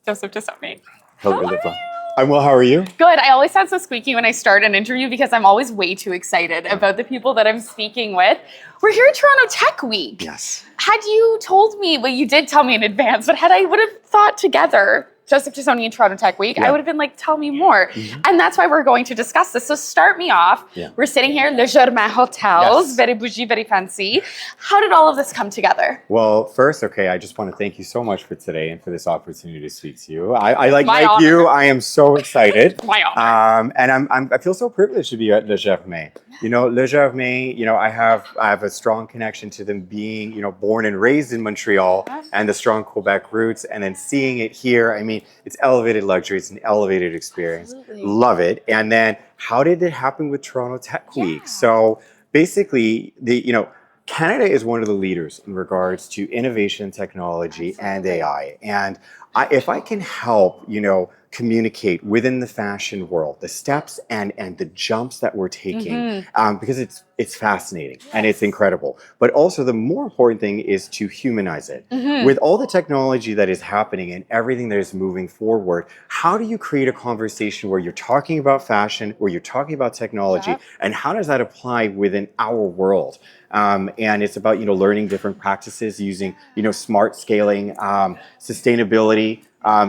Joseph Tassoni. How are you? I'm well, how are you? Good. I always sound so squeaky when I start an interview because I'm always way too excited about the people that I'm speaking with. We're here at Toronto Tech Week. Yes. Had you told me, well, you did tell me in advance, but had I would have thought together, Joseph Tassoni and Toronto Tech Week, I would have been like, tell me more. Mm-hmm. And that's why we're going to discuss this. So start me off. Yeah. We're sitting here, Le Germain Hotels, very bougie, very fancy. How did all of this come together? Well, first, I just want to thank you so much for today and for this opportunity to speak to you. Like you, I am so excited. My honor. And I feel so privileged to be at Le Germain. You know, Le Germain, I have a strong connection to them being, born and raised in Montreal and the strong Quebec roots, and then seeing it here. I mean, it's elevated luxury. It's an elevated experience. Absolutely. Love it. And then how did it happen with Toronto Tech Week? So basically, Canada is one of the leaders in regards to innovation, technology, and AI. And if I can help, communicate within the fashion world, the steps and the jumps that we're taking, because it's fascinating and it's incredible. But also the more important thing is to humanize it. With all the technology that is happening and everything that is moving forward, how do you create a conversation where you're talking about fashion, where you're talking about technology, and how does that apply within our world? And it's about, learning different practices using, smart scaling, sustainability,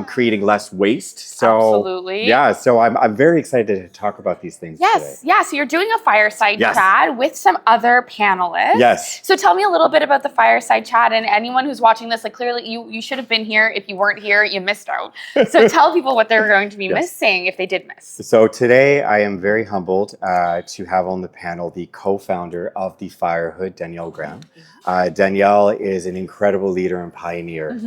creating less waste. So, absolutely. Yeah, so I'm very excited to talk about these things today. Yeah, so you're doing a fireside chat with some other panelists. Yes. So tell me a little bit about the fireside chat, and anyone who's watching this, clearly you should have been here. If you weren't here, you missed out. So tell people what they're going to be missing if they did miss. So today I am very humbled to have on the panel the co-founder of the Firehood, Danielle Graham. Danielle is an incredible leader and pioneer.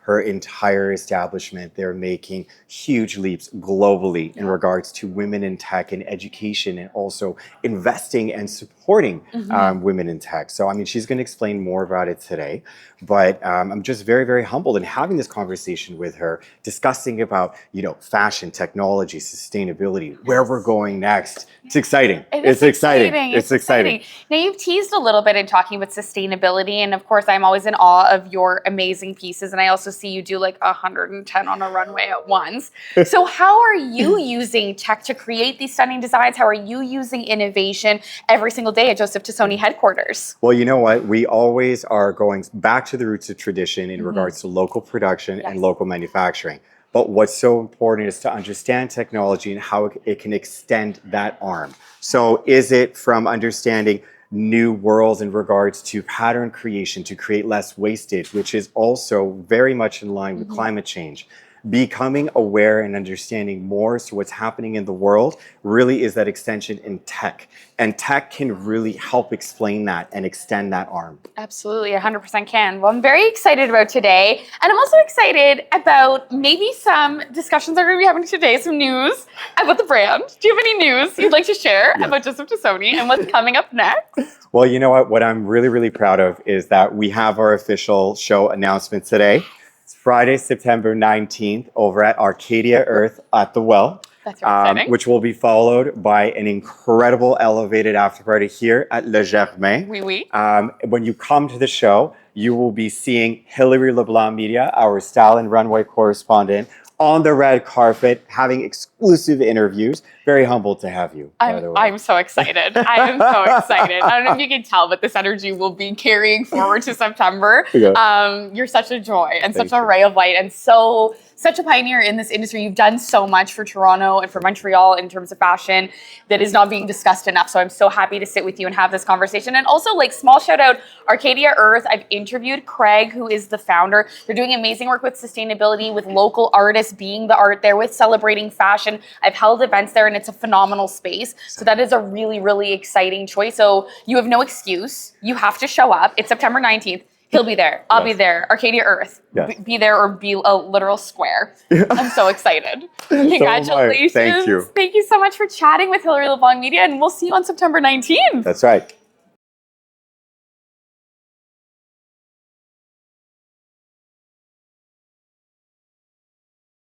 Her entire establishment, they're making huge leaps globally in regards to women in tech and education, and also investing and supporting women in tech. So, she's going to explain more about it today, but I'm just very, very humbled in having this conversation with her, discussing about, fashion, technology, sustainability, where we're going next. It's exciting. It's exciting. Now, you've teased a little bit in talking about sustainability, and of course, I'm always in awe of your amazing pieces, and I also see you do like 110 on a runway at once. So how are you using tech to create these stunning designs? How are you using innovation every single day at Joseph Tassoni headquarters? Well, you know what? We always are going back to the roots of tradition in regards to local production and local manufacturing. But what's so important is to understand technology and how it can extend that arm. So is it from understanding new worlds in regards to pattern creation to create less wastage, which is also very much in line with climate change. Becoming aware and understanding more as to what's happening in the world really is that extension in tech. And tech can really help explain that and extend that arm. Absolutely, 100% can. Well, I'm very excited about today. And I'm also excited about maybe some discussions that we're going to be having today, some news about the brand. Do you have any news you'd like to share about Joseph Tassoni and what's coming up next? Well, you know what? What I'm really, really proud of is that we have our official show announcement today. Friday, September 19th, over at Arcadia Earth at the Well. That's exciting. Which will be followed by an incredible elevated after party here at Le Germain. When you come to the show, you will be seeing Hilary LeBlanc Media, our style and runway correspondent, on the red carpet, having exclusive interviews. Very humbled to have you, by the way. I'm so excited. I am so excited. I don't know if you can tell, but this energy will be carrying forward to September. You're such a joy and such a ray of light, and such a pioneer in this industry. You've done so much for Toronto and for Montreal in terms of fashion that is not being discussed enough. So I'm so happy to sit with you and have this conversation. And also, small shout out, Arcadia Earth. I've interviewed Craig, who is the founder. They're doing amazing work with sustainability, with local artists being the art there, with celebrating fashion. I've held events there, and it's a phenomenal space. So that is a really, really exciting choice. So you have no excuse. You have to show up. It's September 19th. He'll be there. I'll be there. Arcadia Earth. Be there or be a literal square. I'm so excited. Congratulations. Thank you. Thank you so much for chatting with Hilary LeBlanc Media, and we'll see you on September 19th. That's right.